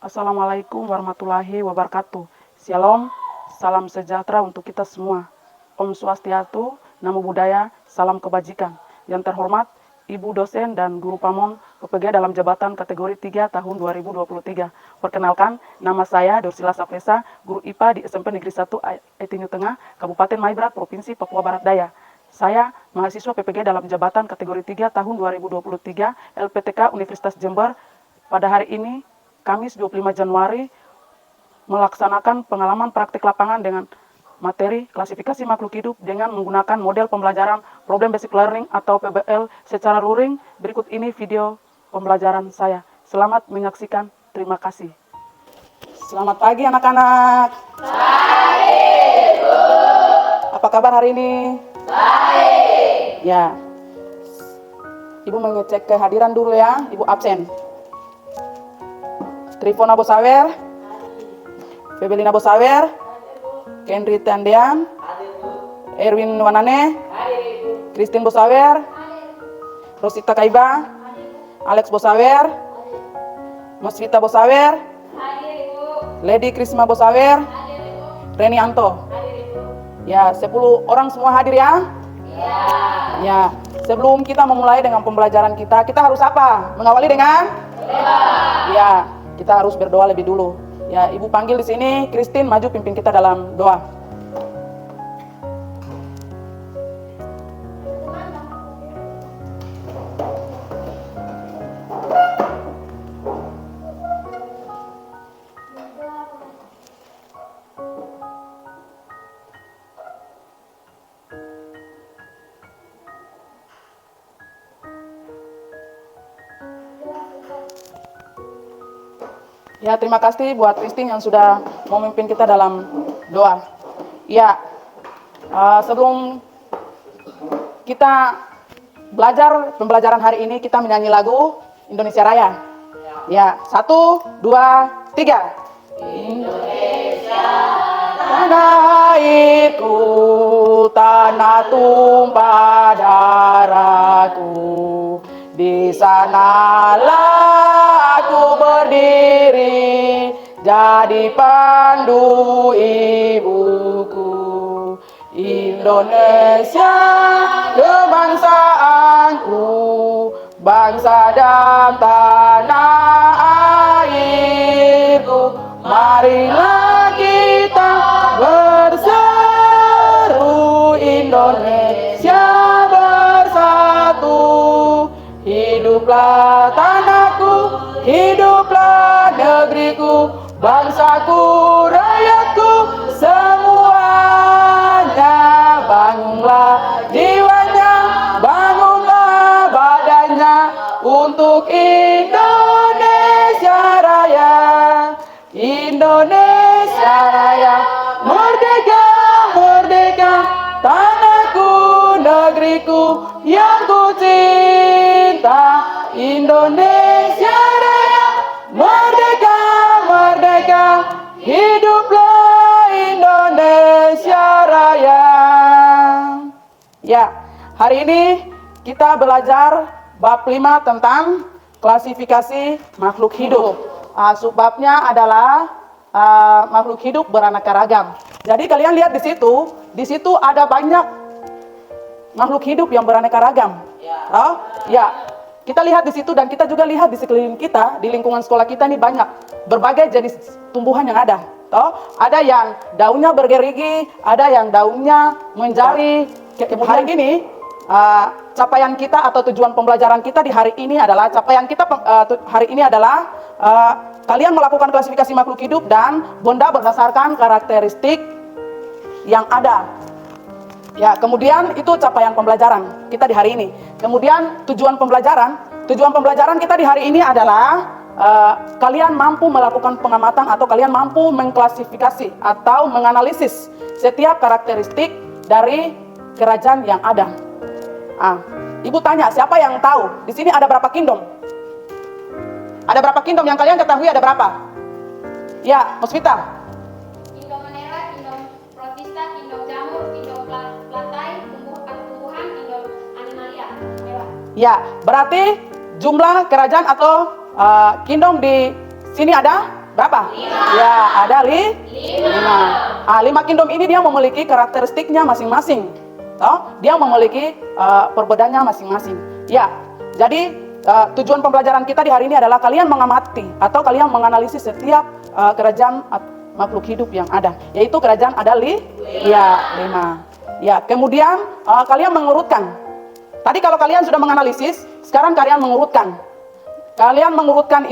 Assalamualaikum warahmatullahi wabarakatuh. Shalom, salam sejahtera untuk kita semua. Om Swastiastu, Namo Buddhaya, salam kebajikan. Yang terhormat, Ibu dosen dan guru Pamon PPG dalam jabatan kategori 3 tahun 2023. Perkenalkan, nama saya Dorsila Safesa, guru IPA di SMP Negeri 1 Aitinyu Tengah, Kabupaten Maibrat, Provinsi Papua Barat Daya. Saya mahasiswa PPG dalam jabatan kategori 3 tahun 2023 LPTK Universitas Jember. Pada hari ini, Kamis 25 Januari, melaksanakan pengalaman praktik lapangan dengan materi klasifikasi makhluk hidup dengan menggunakan model pembelajaran Problem Basic Learning atau PBL secara luring. Berikut ini video pembelajaran saya. Selamat menyaksikan. Terima kasih. Selamat pagi anak-anak. Baik, Bu. Apa kabar hari ini? Baik. Ya. Ibu mengecek kehadiran dulu ya. Ibu absen. Trifona Bosawer, Febelina Bosawer, Kendri Tandean, Erwin Wanane, Christine Bosawer, Rosita Kaiba, Alex Bosawer, Masvita Bosawer, Lady Krisma Bosawer, Reni Anto. Ya, 10 orang semua hadir ya? Ya, sebelum kita memulai dengan pembelajaran kita harus apa? Mengawali dengan? Ya, kita harus berdoa lebih dulu. Ya, Ibu panggil di sini, Christine maju pimpin kita dalam doa. Ya, terima kasih buat Christine yang sudah memimpin kita dalam doa. Ya, sebelum kita belajar pembelajaran hari ini, kita menyanyi lagu Indonesia Raya. Ya, 1, 2, 3. Indonesia, tanah airku, tanah tumpah darahku, di sanalah aku berdiri, jadi pandu ibuku. Indonesia kebangsaanku, bangsa dan tanah airku. Marilah kita berseru, Indonesia bersatu. Hiduplah tanahku, hiduplah negeriku, bangsaku, rakyatku, semuanya. Bangunlah jiwanya, bangunlah badannya, untuk Indonesia Raya. Indonesia Raya, merdeka, merdeka, tanahku, negeriku yang ku cinta. Indonesia Raya, merdeka, merdeka, hiduplah Indonesia Raya. Ya, hari ini kita belajar bab 5 tentang klasifikasi makhluk hidup. Subbabnya adalah makhluk hidup beraneka ragam. Jadi kalian lihat di situ ada banyak makhluk hidup yang beraneka ragam. Ya, kita lihat di situ dan kita juga lihat di sekeliling kita, di lingkungan sekolah kita ini banyak berbagai jenis tumbuhan yang ada. Ada yang daunnya bergerigi, ada yang daunnya menjari. Kemudian ini capaian kita atau tujuan pembelajaran kita di hari ini adalah kalian melakukan klasifikasi makhluk hidup dan benda berdasarkan karakteristik yang ada. Ya, kemudian itu capaian pembelajaran kita di hari ini. Kemudian tujuan pembelajaran kita di hari ini adalah kalian mampu melakukan pengamatan atau kalian mampu mengklasifikasi atau menganalisis setiap karakteristik dari kerajaan yang ada. Ibu tanya, siapa yang tahu? Di sini ada berapa kingdom? Ada berapa kingdom yang kalian ketahui ada berapa? Ya, Musvita. Kingdom Manera, Kingdom Protista, Kingdom Jamur, Kingdom Plantae, tumbuhan, Kingdom Animalia. Ya, berarti jumlah kerajaan atau kingdom di sini ada berapa? Ya, ada 5. 5 kingdom ini dia memiliki karakteristiknya masing-masing. Dia memiliki perbedaannya masing-masing. Ya, jadi tujuan pembelajaran kita di hari ini adalah kalian mengamati atau kalian menganalisis setiap kerajaan makhluk hidup yang ada, yaitu kerajaan ada 5. Ya, kemudian kalian mengurutkan. Tadi kalau kalian sudah menganalisis, sekarang kalian mengurutkan. Kalian mengurutkan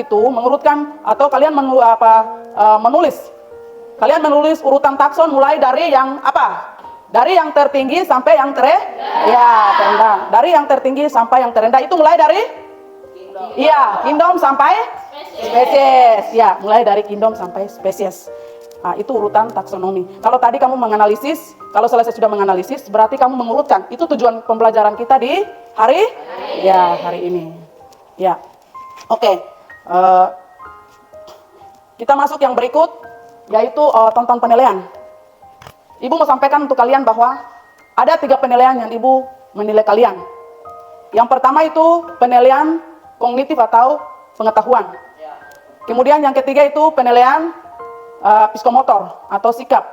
atau kalian menulis. Kalian menulis urutan takson mulai dari yang apa? Dari yang tertinggi sampai yang terendah. Dari yang tertinggi sampai yang terendah itu mulai dari kingdom sampai spesies. Ya, mulai dari kingdom sampai spesies. Itu urutan taksonomi. Kalau tadi kamu menganalisis, kalau selesai sudah menganalisis, berarti kamu mengurutkan. Itu tujuan pembelajaran kita di hari ini. Ya. Oke. Kita masuk yang berikut, yaitu tonton penilaian. Ibu mau sampaikan untuk kalian bahwa ada 3 penilaian yang Ibu menilai kalian. Yang pertama itu penilaian kognitif atau pengetahuan. Kemudian yang ketiga itu penilaian psikomotor atau sikap.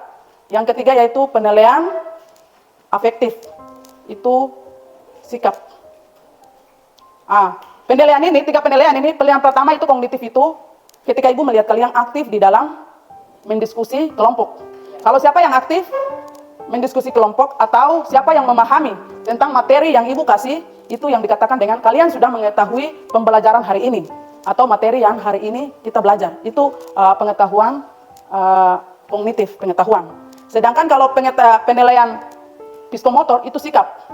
Yang ketiga yaitu penilaian afektif, itu sikap. Penilaian ini, 3 penilaian ini, penilaian pertama itu kognitif, itu ketika Ibu melihat kalian aktif di dalam mendiskusi kelompok. Kalau siapa yang aktif mendiskusi kelompok atau siapa yang memahami tentang materi yang Ibu kasih, itu yang dikatakan dengan kalian sudah mengetahui pembelajaran hari ini atau materi yang hari ini kita belajar. Itu pengetahuan kognitif, pengetahuan. Sedangkan kalau penilaian psikomotor itu sikap.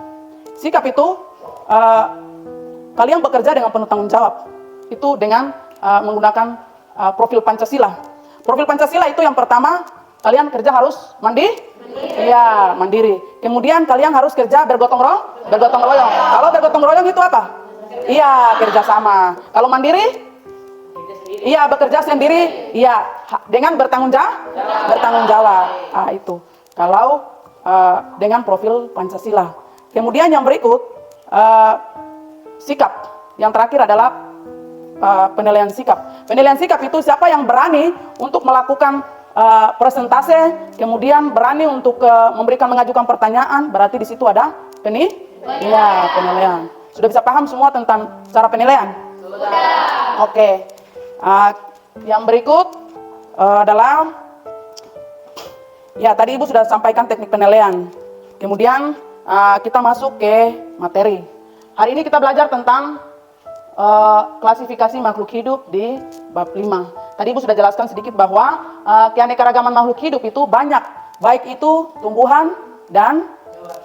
Sikap itu kalian bekerja dengan penuh tanggung jawab. Itu dengan menggunakan profil Pancasila. Profil Pancasila itu yang pertama, kalian kerja harus mandiri. Kemudian kalian harus kerja bergotong royong. Kalau bergotong royong itu apa? Iya, kerjasama. Kalau mandiri? Iya, bekerja sendiri. Iya, dengan bertanggung jawab. Itu. Kalau dengan profil Pancasila. Kemudian yang berikut sikap. Yang terakhir adalah penilaian sikap. Penilaian sikap itu siapa yang berani untuk melakukan presentase, kemudian berani untuk mengajukan pertanyaan, berarti di situ ada penilaian. Sudah bisa paham semua tentang cara penilaian? Sudah. Oke. Yang berikut adalah tadi Ibu sudah sampaikan teknik penilaian. Kemudian kita masuk ke materi. Hari ini kita belajar tentang klasifikasi makhluk hidup di bab 5. Tadi Ibu sudah jelaskan sedikit bahwa keanekaragaman makhluk hidup itu banyak, baik itu tumbuhan dan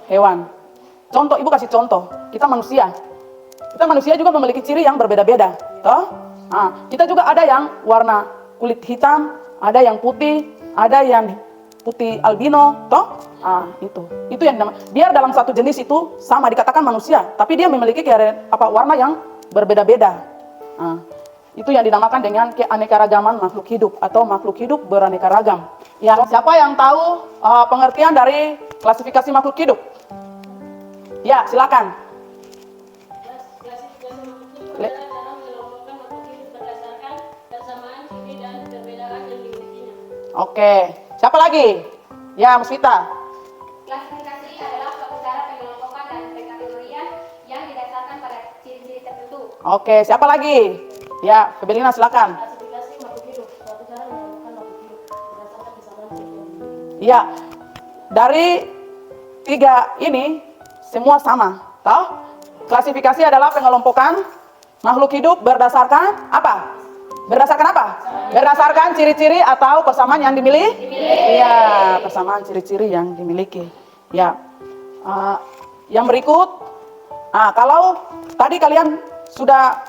hewan. Contoh, Ibu kasih contoh, kita manusia. Kita manusia juga memiliki ciri yang berbeda-beda, toh? Kita juga ada yang warna kulit hitam, ada yang putih, ada yang putih albino, toh? Itu yang biar dalam satu jenis itu sama dikatakan manusia, tapi dia memiliki warna yang berbeda-beda. Itu yang dinamakan dengan keanekaragaman makhluk hidup atau makhluk hidup beraneka ragam. Ya, siapa yang tahu pengertian dari klasifikasi makhluk hidup? Ya, silakan. Klasifikasi makhluk hidup adalah cara mengelompokkan makhluk hidup berdasarkan persamaan ciri dan perbedaan yang dimilikinya. Oke, siapa lagi? Ya, Musfita. Klasifikasi adalah suatu cara pengelompokan dan pengkategorian yang didasarkan pada ciri-ciri tertentu. Oke, siapa lagi? Ya, Febelina silakan. Klasifikasi makhluk hidup, suatu cara mengelompokkan makhluk hidup berdasarkan persamaan ciri yang dimilikinya. Ya, dari 3 ini semua sama, toh? Klasifikasi adalah pengelompokan makhluk hidup berdasarkan apa? Berdasarkan ciri-ciri atau persamaan yang dimiliki? Iya, persamaan ciri-ciri yang dimiliki. Ya, yang berikut, kalau tadi kalian sudah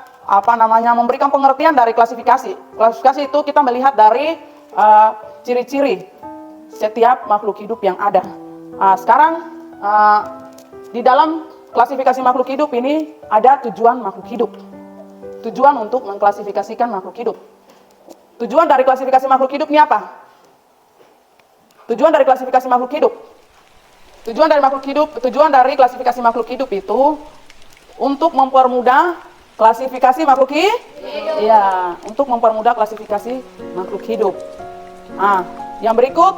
memberikan pengertian dari klasifikasi. Klasifikasi itu kita melihat dari ciri-ciri setiap makhluk hidup yang ada. Sekarang di dalam klasifikasi makhluk hidup ini ada tujuan makhluk hidup. Tujuan untuk mengklasifikasikan makhluk hidup. Tujuan dari klasifikasi makhluk hidup ini apa? Tujuan dari klasifikasi makhluk hidup. Tujuan dari klasifikasi makhluk hidup itu untuk mempermudah klasifikasi makhluk hidup. Ya, untuk mempermudah klasifikasi makhluk hidup. Nah, yang berikut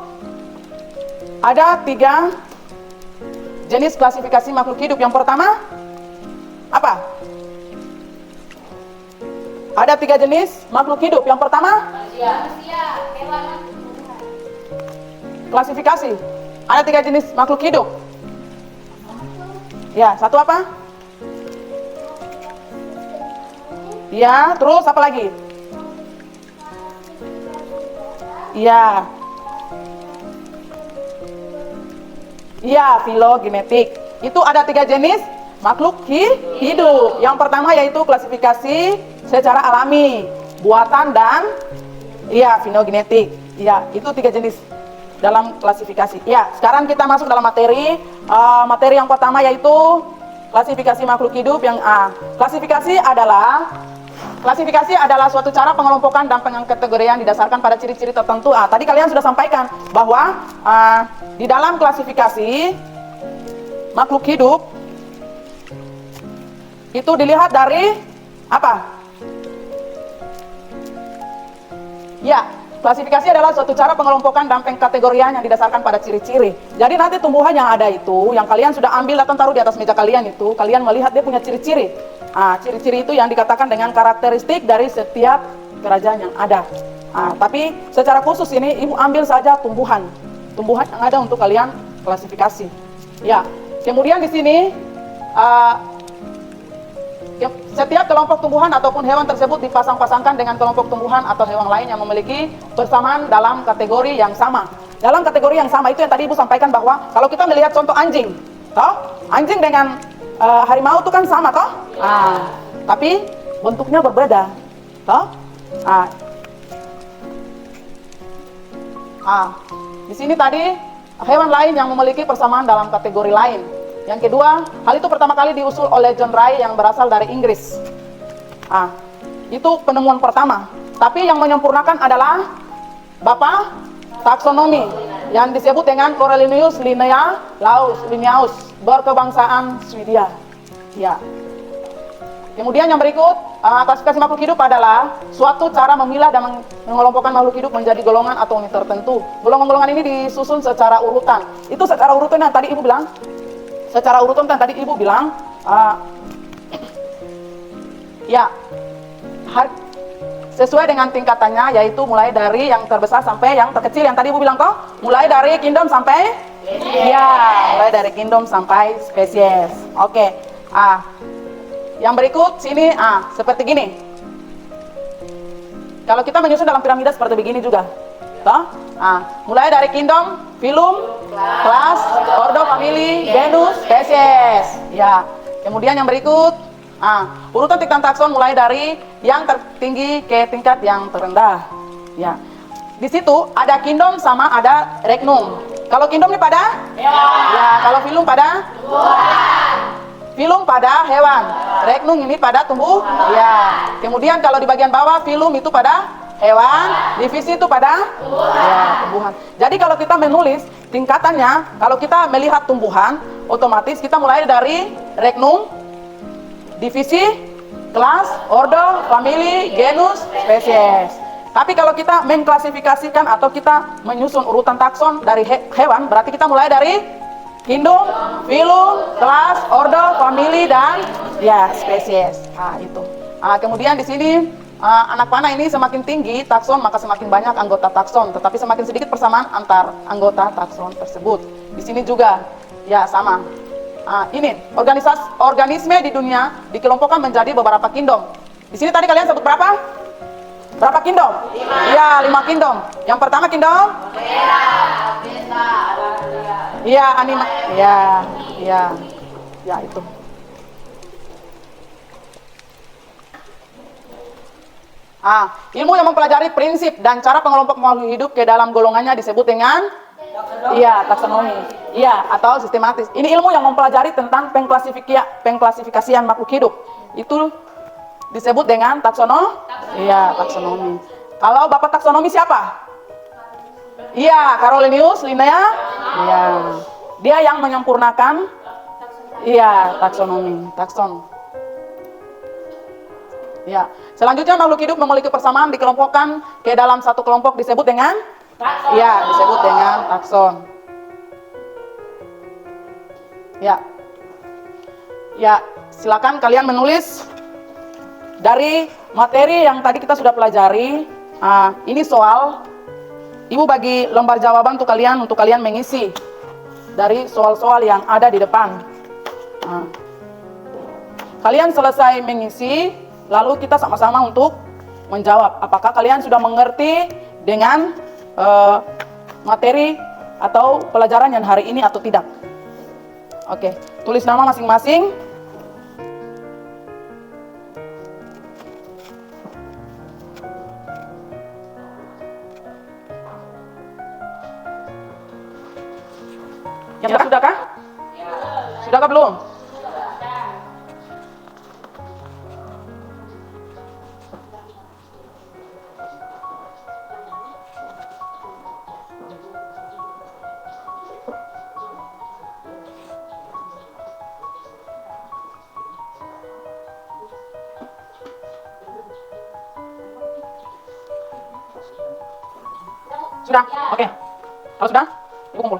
ada 3 jenis klasifikasi makhluk hidup. Yang pertama apa? Ada 3 jenis makhluk hidup. Yang pertama Manusia, hewan, tumbuhan. klasifikasi. Ada 3 jenis makhluk hidup. Ya, satu apa? Ya, terus apa lagi? Ya. Iya, filogenetik. Itu ada 3 jenis makhluk hidup. Yang pertama yaitu klasifikasi secara alami, buatan dan filogenetik. Iya, itu 3 jenis dalam klasifikasi. Ya, sekarang kita masuk dalam materi. Materi yang pertama yaitu klasifikasi makhluk hidup. Yang klasifikasi adalah suatu cara pengelompokan dan pengkategorian didasarkan pada ciri-ciri tertentu. Tadi kalian sudah sampaikan bahwa di dalam klasifikasi makhluk hidup itu dilihat dari apa? Ya, klasifikasi adalah suatu cara pengelompokan dan pengkategorian yang didasarkan pada ciri-ciri. Jadi nanti tumbuhan yang ada itu, yang kalian sudah ambil atau taruh di atas meja kalian itu, kalian melihat dia punya ciri-ciri. Ciri-ciri itu yang dikatakan dengan karakteristik dari setiap kerajaan yang ada. Tapi secara khusus ini ibu ambil saja tumbuhan yang ada untuk kalian klasifikasi. Ya, kemudian di sini setiap kelompok tumbuhan ataupun hewan tersebut dipasang-pasangkan dengan kelompok tumbuhan atau hewan lain yang memiliki persamaan dalam kategori yang sama. Dalam kategori yang sama itu yang tadi ibu sampaikan bahwa kalau kita melihat contoh anjing, anjing dengan harimau itu kan sama toh? Tapi bentuknya berbeda, toh? Di sini tadi hewan lain yang memiliki persamaan dalam kategori lain. Yang kedua, hal itu pertama kali diusul oleh John Ray yang berasal dari Inggris. Itu penemuan pertama. Tapi yang menyempurnakan adalah Bapak taksonomi yang disebut dengan Cornelius Linnaeus berkebangsaan Swedia. Ya. Kemudian yang berikut, klasifikasi makhluk hidup adalah suatu cara memilah dan mengelompokkan makhluk hidup menjadi golongan atau unit tertentu. Golongan-golongan ini disusun secara urutan. Itu secara urutan yang tadi ibu bilang. Secara urutan yang tadi ibu bilang, sesuai dengan tingkatannya, yaitu mulai dari yang terbesar sampai yang terkecil. Yang tadi ibu bilang toh, mulai dari kingdom sampai mulai dari kingdom sampai spesies. Oke. Yang berikut sini seperti gini. Kalau kita menyusun dalam piramida seperti begini juga. Toh? Mulai dari kingdom, phylum, class, ordo, family, genus, spesies. Ya. Kemudian yang berikut, urutan tingkat takson mulai dari yang tertinggi ke tingkat yang terendah. Ya. Di situ ada kingdom sama ada regnum. Kalau kingdom ini pada hewan. Ya, kalau phylum pada tumbuhan. Phylum pada hewan. Regnum ini pada tumbuhan. Ya. Kemudian kalau di bagian bawah phylum itu pada hewan, divisi itu pada tumbuhan. Jadi kalau kita menulis tingkatannya, kalau kita melihat tumbuhan, otomatis kita mulai dari regnum, divisi, kelas, ordo, family, genus, spesies. Tapi kalau kita mengklasifikasikan atau kita menyusun urutan takson dari hewan, berarti kita mulai dari kingdom, phylum, kelas, ordo, family, dan spesies. Itu. Kemudian di sini anak panah ini semakin tinggi takson, maka semakin banyak anggota takson, tetapi semakin sedikit persamaan antar anggota takson tersebut. Di sini juga sama. Ini organisme di dunia dikelompokkan menjadi beberapa kingdom. Di sini tadi kalian sebut berapa? Berapa kingdom? 5 kingdom. Yang pertama kingdom? Anima. Itu. Ilmu yang mempelajari prinsip dan cara pengelompok makhluk hidup ke dalam golongannya disebut dengan taksonomi. Atau sistematis. Ini ilmu yang mempelajari tentang pengklasifikasian makhluk hidup. Itu disebut dengan taksonomi. Kalau Bapak taksonomi siapa? Cornelius Linnaeus. Dia yang menyempurnakan taksonomi. Ya. Selanjutnya makhluk hidup memiliki persamaan dikelompokkan ke dalam satu kelompok disebut dengan Takson. ya, disebut dengan takson. Ya. Ya, silakan kalian menulis dari materi yang tadi kita sudah pelajari. Ini soal. Ibu bagi lembar jawaban untuk kalian mengisi dari soal-soal yang ada di depan. Kalian selesai mengisi, lalu kita sama-sama untuk menjawab. Apakah kalian sudah mengerti dengan materi atau pelajaran yang hari ini atau tidak? Oke, tulis nama masing-masing. Ya, sudahkah? Sudahkah belum? Sudah? Oke. Kalau sudah, ibu kumpul.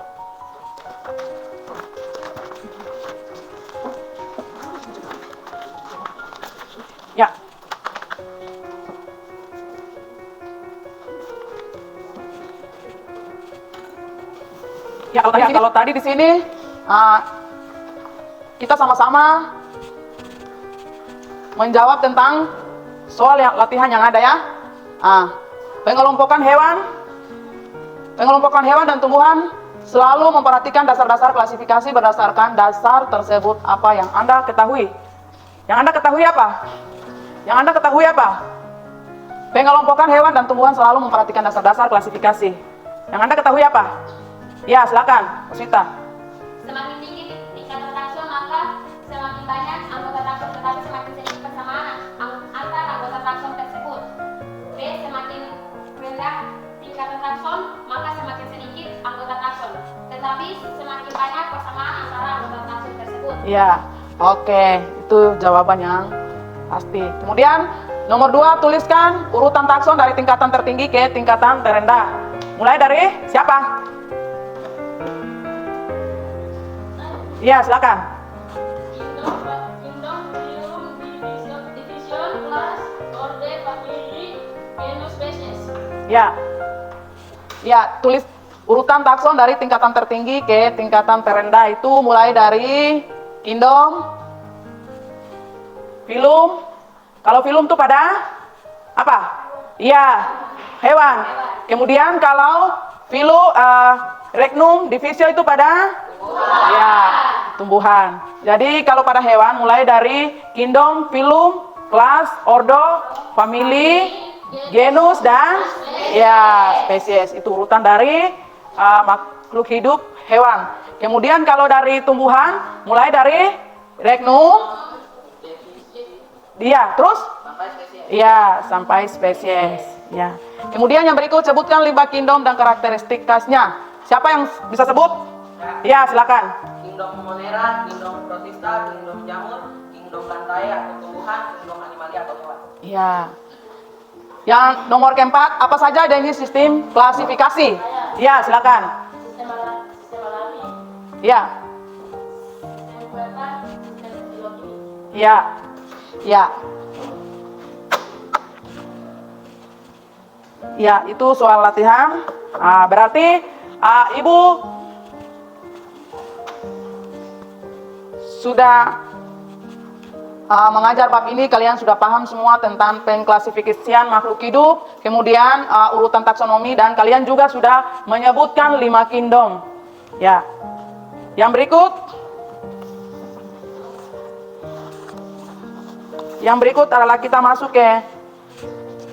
Ya. Ya, kalau tadi di sini kita sama-sama menjawab tentang soal latihan yang ada ya. Pengelompokan hewan dan tumbuhan selalu memperhatikan dasar-dasar klasifikasi berdasarkan dasar tersebut apa yang Anda ketahui. Yang Anda ketahui apa? Yang Anda ketahui apa? Pengelompokan hewan dan tumbuhan selalu memperhatikan dasar-dasar klasifikasi. Yang Anda ketahui apa? Ya, silakan, Sita. Semakin tinggi tingkatan takson, maka semakin banyak anggota takson, tetapi semakin sedikit persamaan antar anggota takson tersebut. B. Semakin rendah tingkatan takson, maka semakin sedikit anggota takson, tetapi semakin banyak persamaan antara anggota takson tersebut. Ya, oke, itu jawaban yang pasti. Kemudian nomor 2, tuliskan urutan takson dari tingkatan tertinggi ke tingkatan terendah. Mulai dari siapa? Iya, silakan. Kingdom, phylum, division, class, order, family, genus, species. Ya. Ya, tulis urutan takson dari tingkatan tertinggi ke tingkatan terendah itu mulai dari kingdom, phylum. Kalau phylum itu pada apa? Iya, hewan. Kemudian kalau regnum, divisio itu pada ya, tumbuhan. Jadi kalau pada hewan mulai dari kingdom, phylum, class, ordo, family, genus dan ya, spesies. Itu urutan dari makhluk hidup hewan. Kemudian kalau dari tumbuhan mulai dari regnum, dia terus ya sampai spesies ya. Kemudian yang berikut sebutkan 5 kingdom dan karakteristik khasnya. Siapa yang bisa sebut? Ya, silakan. Kingdom Monera, Kingdom Protista, Kingdom Jamur, Kingdom Plantae atau tumbuhan, Kingdom Animalia atau hewan. Ya. Yang nomor keempat, apa saja jenis sistem klasifikasi? Ya, silakan. Sistem alami, Ya. sistem buatan, sistem biologi. Ya. Ya. Ya, itu soal latihan. Berarti Ibu sudah mengajar bab ini, kalian sudah paham semua tentang pengklasifikasian makhluk hidup, kemudian urutan taksonomi, dan kalian juga sudah menyebutkan 5 kingdom. Ya. Yang berikut adalah kita masuk ke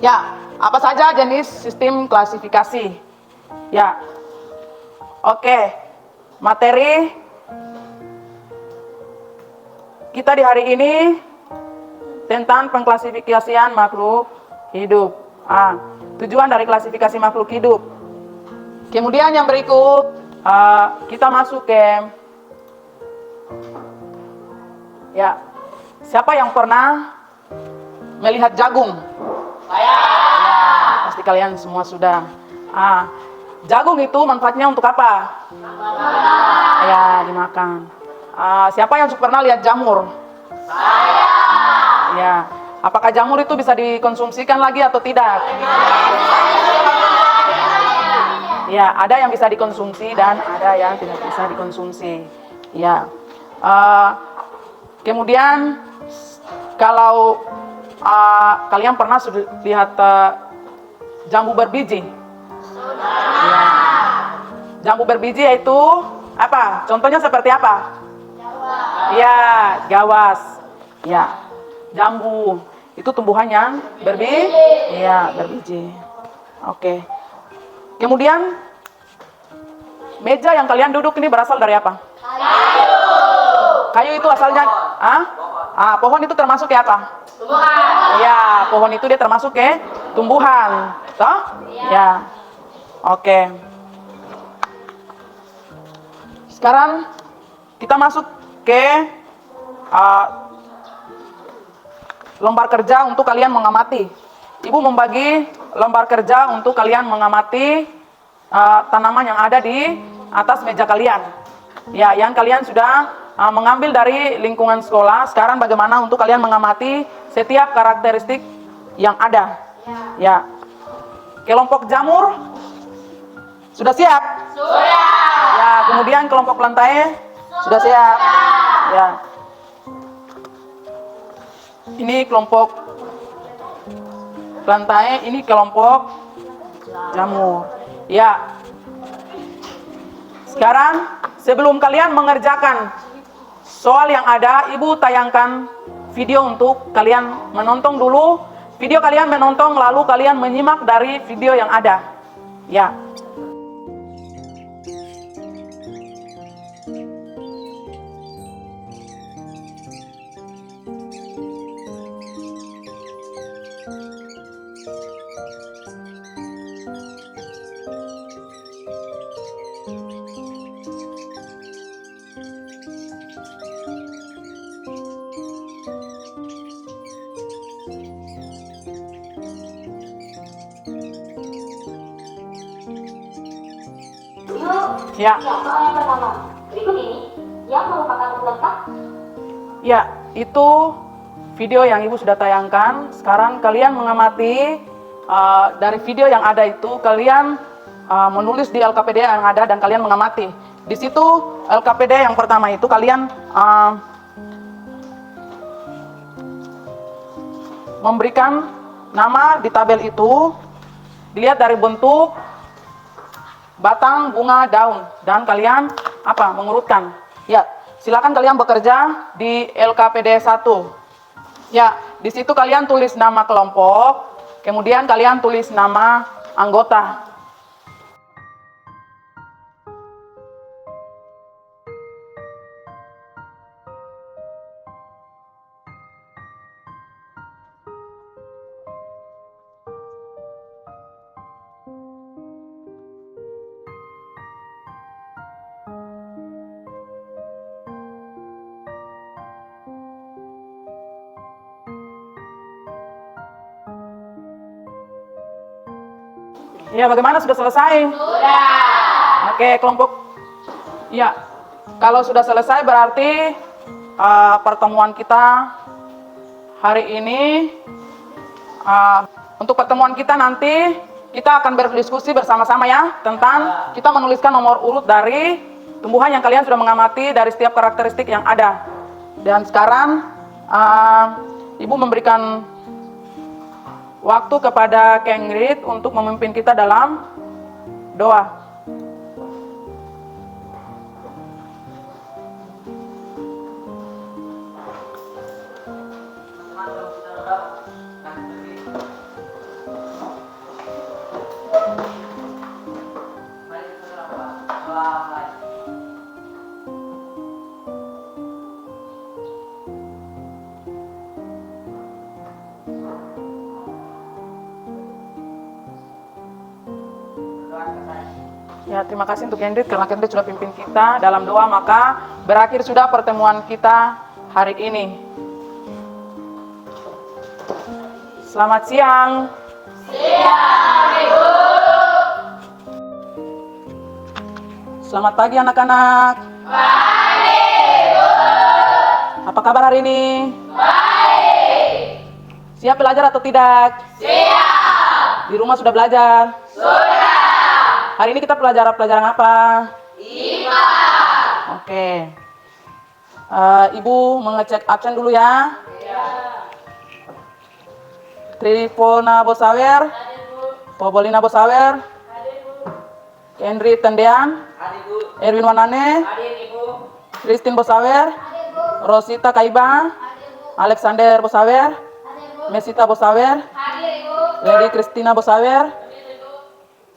ya, apa saja jenis sistem klasifikasi. Ya. Oke. Materi kita di hari ini tentang pengklasifikasian makhluk hidup. Tujuan dari klasifikasi makhluk hidup. Kemudian yang berikut kita masuk ke ya, siapa yang pernah melihat jagung? Ya, pasti kalian semua sudah. Jagung itu manfaatnya untuk apa? Ya, dimakan. Siapa yang pernah lihat jamur? Ya, apakah jamur itu bisa dikonsumsikan lagi atau tidak? Ya, ada yang bisa dikonsumsi dan ada yang tidak bisa dikonsumsi. Ya, kemudian kalau kalian pernah sudah lihat jambu berbiji? Ya. Jambu berbiji itu apa? Contohnya seperti apa? Ya, gawas. Ya, jambu itu tumbuhan yang berbiji. Ya, berbiji. Oke. Kemudian meja yang kalian duduk ini berasal dari apa? Kayu itu asalnya, pohon itu termasuk ke apa? Tumbuhan. Ya, pohon itu dia termasuk ke tumbuhan, toh? Ya, oke. Sekarang kita masuk ke lembar kerja untuk kalian mengamati. Ibu membagi lembar kerja untuk kalian mengamati tanaman yang ada di atas meja kalian. Ya, yang kalian sudah mengambil dari lingkungan sekolah. Sekarang bagaimana untuk kalian mengamati setiap karakteristik yang ada. Ya, kelompok jamur sudah siap? Sudah. Ya, kemudian kelompok lantai sudah siap? Ya. Ini kelompok lantai, ini kelompok jamur. Ya. Sekarang sebelum kalian mengerjakan soal yang ada, Ibu tayangkan video untuk kalian menonton dulu. Video kalian menonton, lalu kalian menyimak dari video yang ada. Ya. Ya. Soal yang pertama. Berikut ini yang merupakan pelengkap. Ya, itu video yang Ibu sudah tayangkan. Sekarang kalian mengamati dari video yang ada itu, kalian menulis di LKPD yang ada dan kalian mengamati. Di situ LKPD yang pertama itu kalian memberikan nama di tabel itu, dilihat dari bentuk, batang, bunga, daun, dan kalian mengurutkan. Ya, silakan kalian bekerja di LKPD 1. Ya, di situ kalian tulis nama kelompok, kemudian kalian tulis nama anggota. Ya, bagaimana, sudah selesai? Sudah. Oke, kelompok. Ya, kalau sudah selesai berarti pertemuan kita hari ini. Untuk pertemuan kita nanti kita akan berdiskusi bersama-sama ya tentang kita menuliskan nomor urut dari tumbuhan yang kalian sudah mengamati dari setiap karakteristik yang ada. Dan sekarang Ibu memberikan waktu kepada Kengrit untuk memimpin kita dalam doa. Ya, terima kasih untuk Kendrit karena Kendrit sudah pimpin kita dalam doa, maka berakhir sudah pertemuan kita hari ini. Selamat siang. Selamat pagi anak-anak. Apa kabar hari ini? Baik. Siap belajar atau tidak? Siap. Di rumah sudah belajar? Sudah. Hari ini kita pelajaran apa? IPA. Oke. Ibu mengecek absen dulu ya. Trifona Bosawer, Pobolina Bosawer, Henry Tendean, Erwin Wanane, Christine Bosawer, Rosita Kaiba, Alexander Bosawer, Mesita Bosawer, Lady Christina Bosawer,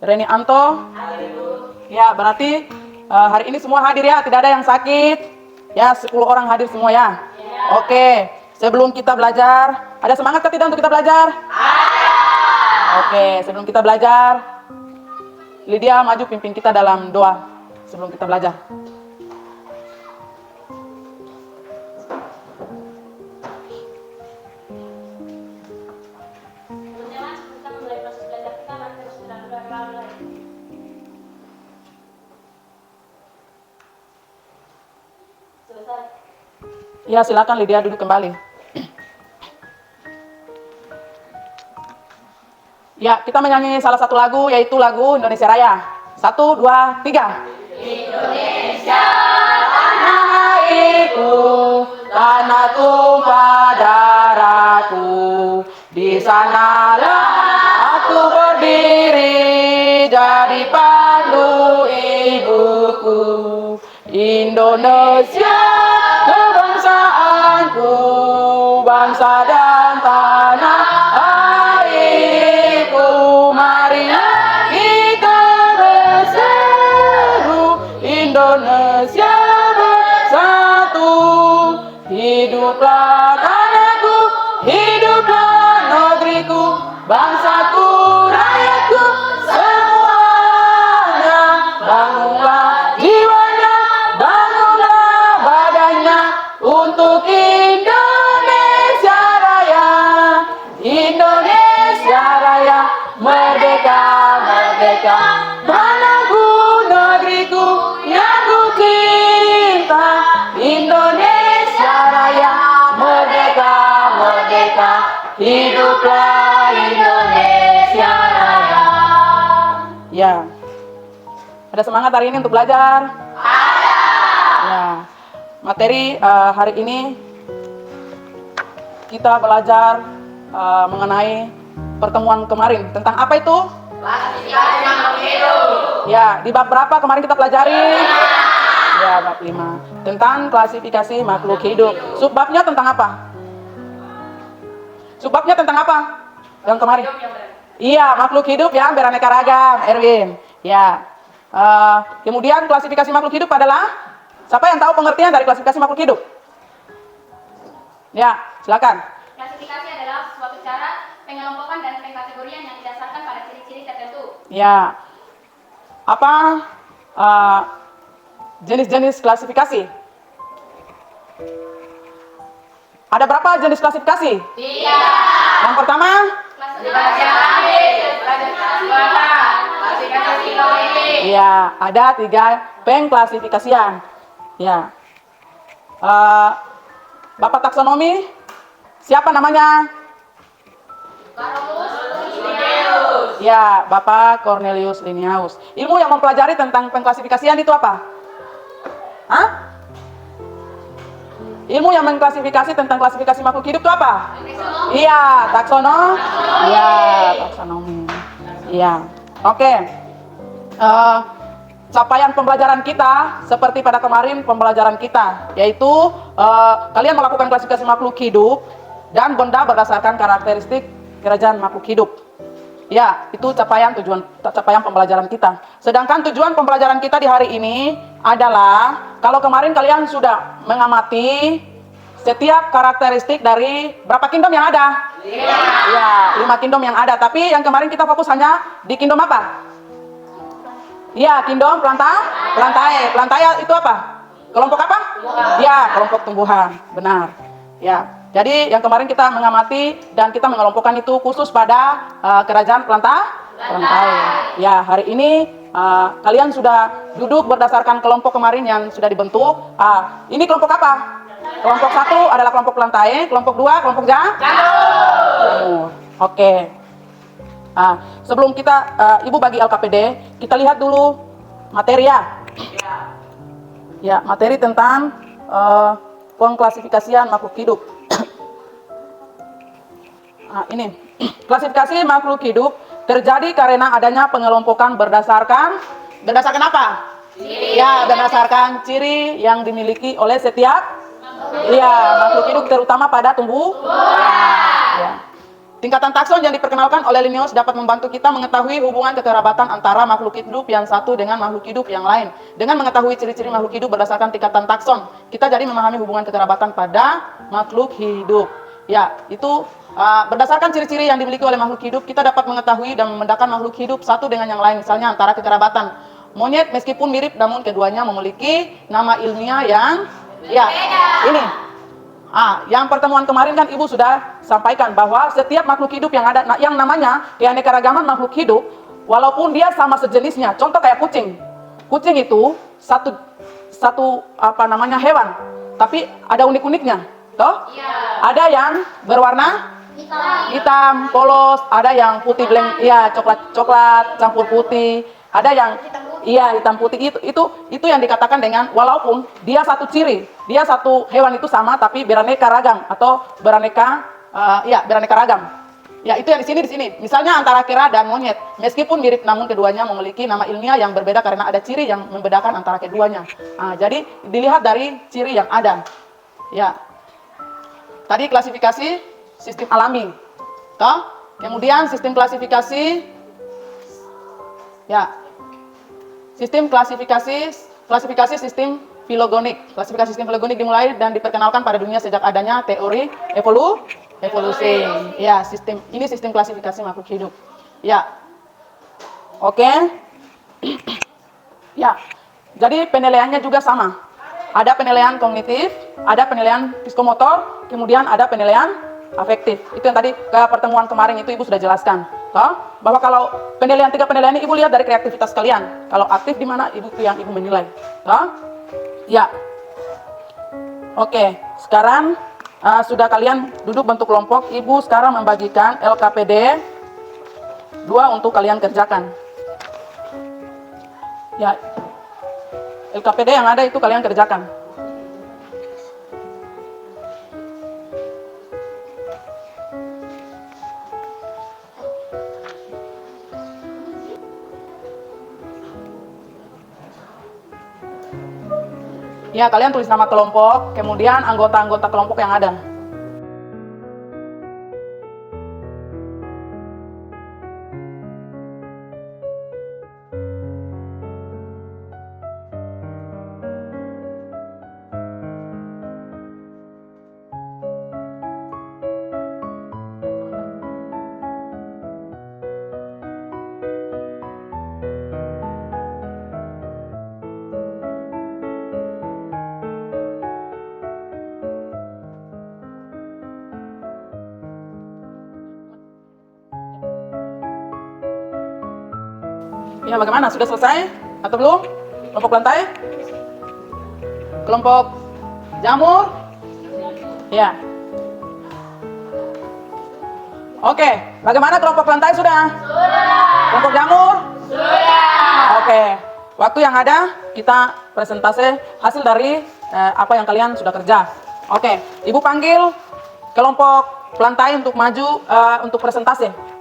Reni Anto. Ya, berarti hari ini semua hadir ya, tidak ada yang sakit. Ya, 10 orang hadir semua ya. Oke, sebelum kita belajar, ada semangat atau tidak untuk kita belajar? Oke, sebelum kita belajar, Lydia maju pimpin kita dalam doa sebelum kita belajar. Teman-teman, kita memulai proses belajar kita, mari kita berdoa. Selesai. Ya, silakan Lydia duduk kembali. Ya, kita menyanyi salah satu lagu, yaitu lagu Indonesia Raya. 1, 2, 3. Indonesia tanah airku, tanah tumpah darahku. Di sanalah aku berdiri, jadi pandu ibuku. Indonesia kebangsaanku, bangsa dan tanah airku. Marilah kita berseru, Indonesia bersatu. Hiduplah tanahku, hiduplah negeriku, bangsaku, rakyatku semuanya. Bangunlah jiwanya, bangunlah badannya untuk Indonesia Raya. Indonesia Raya, merdeka, merdeka. Tanahku, negeriku yang ku cinta. Indonesia Raya, merdeka, merdeka. Hiduplah Indonesia Raya. Ya. Ada semangat hari ini untuk belajar? Ada. Ya. Materi hari ini kita belajar mengenai pertemuan kemarin. Tentang apa itu? Klasifikasi makhluk hidup. Ya, di bab berapa kemarin kita pelajari? Ya, bab 5. Tentang klasifikasi makhluk hidup. Subbabnya tentang apa? Subbabnya tentang apa? Yang kemarin? Iya, makhluk hidup yang beraneka ragam, Erwin. Ya. Kemudian klasifikasi makhluk hidup adalah, siapa yang tahu pengertian dari klasifikasi makhluk hidup? Ya, silakan. Klasifikasi adalah suatu cara pengelompokan dan pengkategorian yang didasarkan pada ciri-ciri tertentu. Ya. Apa jenis-jenis klasifikasi? Ada berapa jenis klasifikasi? 3. Yang pertama? Klasifikasi alami, klasifikasi buatan, klasifikasi politik. Ya, ada 3 pengklasifikasian. Ya. Bapak taksonomi, siapa namanya? Ya, Bapak Cornelius Linnaeus. Ilmu yang mempelajari tentang pengklasifikasian itu apa? Hah? Ilmu yang mengklasifikasi tentang klasifikasi makhluk hidup itu apa? Iya, taksonomi. Iya, taksonomi. Iya. Oke. Capaian pembelajaran kita seperti pada kemarin pembelajaran kita, yaitu kalian melakukan klasifikasi makhluk hidup dan benda berdasarkan karakteristik kerajaan makhluk hidup. Ya, itu capaian pembelajaran kita. Sedangkan tujuan pembelajaran kita di hari ini adalah, kalau kemarin kalian sudah mengamati setiap karakteristik dari berapa kingdom yang ada? 5. Ya, 5 kingdom yang ada. Tapi yang kemarin kita fokus hanya di kingdom apa? Ya, kingdom plantae. Plantae itu apa? Kelompok apa? Tumbuhan. Ya, kelompok tumbuhan. Benar. Ya. Jadi yang kemarin kita mengamati dan kita mengelompokkan itu khusus pada kerajaan Plantae. Ya, hari ini kalian sudah duduk berdasarkan kelompok kemarin yang sudah dibentuk. Ini kelompok apa? Kelompok 1 adalah kelompok Plantae, kelompok 2 kelompok Jamur. Oke. Sebelum kita Ibu bagi LKPD, kita lihat dulu materi ya. Ya, materi tentang pengklasifikasian makhluk hidup. Ini klasifikasi makhluk hidup terjadi karena adanya pengelompokan berdasarkan apa? Ciri. Ya, berdasarkan ciri yang dimiliki oleh setiap makhluk hidup, terutama pada tumbuh. Ya. Tingkatan takson yang diperkenalkan oleh Linnaeus dapat membantu kita mengetahui hubungan kekerabatan antara makhluk hidup yang satu dengan makhluk hidup yang lain. Dengan mengetahui ciri-ciri makhluk hidup berdasarkan tingkatan takson, kita jadi memahami hubungan kekerabatan pada makhluk hidup. Ya, itu berdasarkan ciri-ciri yang dimiliki oleh makhluk hidup, kita dapat mengetahui dan membedakan makhluk hidup satu dengan yang lain. Misalnya antara kekerabatan monyet meskipun mirip, namun keduanya memiliki nama ilmiah yang ini. Yang pertemuan kemarin kan Ibu sudah sampaikan bahwa setiap makhluk hidup yang ada, yang namanya keanekaragaman makhluk hidup, walaupun dia sama sejenisnya, contoh kayak kucing. Kucing itu satu hewan, tapi ada unik-uniknya, toh? Ada yang berwarna hitam polos, ada yang putih bleng, coklat campur putih, ada yang hitam putih. Itu yang dikatakan dengan walaupun dia satu ciri, dia satu hewan itu sama tapi beraneka ragam atau beraneka ragam. Ya, itu yang di sini. Misalnya antara kera dan monyet, meskipun mirip namun keduanya memiliki nama ilmiah yang berbeda karena ada ciri yang membedakan antara keduanya. Jadi dilihat dari ciri yang ada. Ya. Tadi klasifikasi sistem alami. Toh? Kemudian sistem klasifikasi sistem klasifikasi sistem filogenik. Klasifikasi sistem filogenik dimulai dan diperkenalkan pada dunia sejak adanya teori evolusi. Ya, ini sistem klasifikasi makhluk hidup. Ya. Oke. Ya. Jadi penilaiannya juga sama. Ada penilaian kognitif, ada penilaian psikomotor, kemudian ada penilaian afektif. Itu yang tadi ke pertemuan kemarin itu Ibu sudah jelaskan. Bahwa kalau tiga penilaian ini Ibu lihat dari kreativitas kalian. Kalau aktif di mana Ibu yang Ibu menilai. Ya. Oke, sekarang sudah kalian duduk bentuk kelompok. Ibu sekarang membagikan LKPD 2 untuk kalian kerjakan. Ya. LKPD yang ada itu kalian kerjakan. Ya, kalian tulis nama kelompok, kemudian anggota-anggota kelompok yang ada. Ya, bagaimana? Sudah selesai atau belum? Kelompok Plantae? Kelompok Jamur? Ya. Oke, bagaimana kelompok Plantae sudah? Kelompok Jamur? Sudah. Oke, waktu yang ada kita presentasi hasil dari apa yang kalian sudah kerja. Oke, Ibu panggil kelompok Plantae untuk maju untuk presentasi.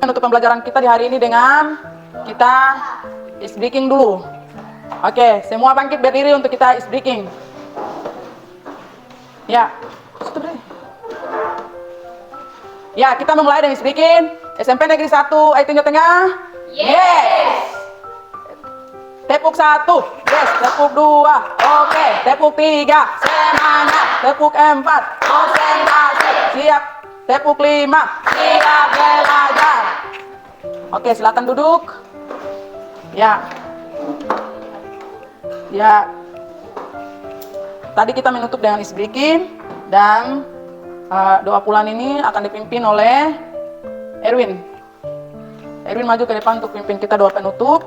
Untuk pembelajaran kita di hari ini dengan kita is breaking dulu. Oke, semua bangkit berdiri untuk kita is breaking. Ya, ya kita memulai dengan is breaking. SMP Negeri 1, ayo tunjuk tengah. Yes. Tepuk 1, yes. Tepuk 2, oke. Tepuk 3, semangat. Tepuk 4, konsentrasi. Siap. Tepuk 5, siap belajar. Oke, silakan duduk. Ya. Ya. Tadi kita menutup dengan is breaking dan doa pulang ini akan dipimpin oleh Erwin. Erwin maju ke depan untuk pimpin kita doa penutup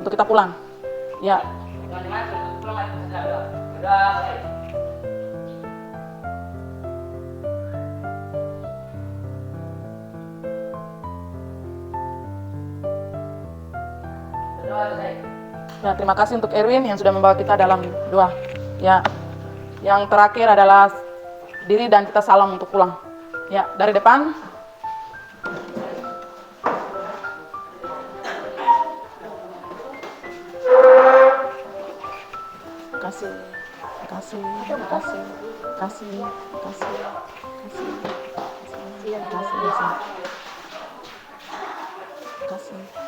untuk kita pulang. Ya. Ya, terima kasih untuk Erwin yang sudah membawa kita dalam doa. Ya, yang terakhir adalah diri dan kita salam untuk pulang. Ya, dari depan. Kasih, kasih, kasih, kasih, kasih, kasih, kasih, kasih, kasih.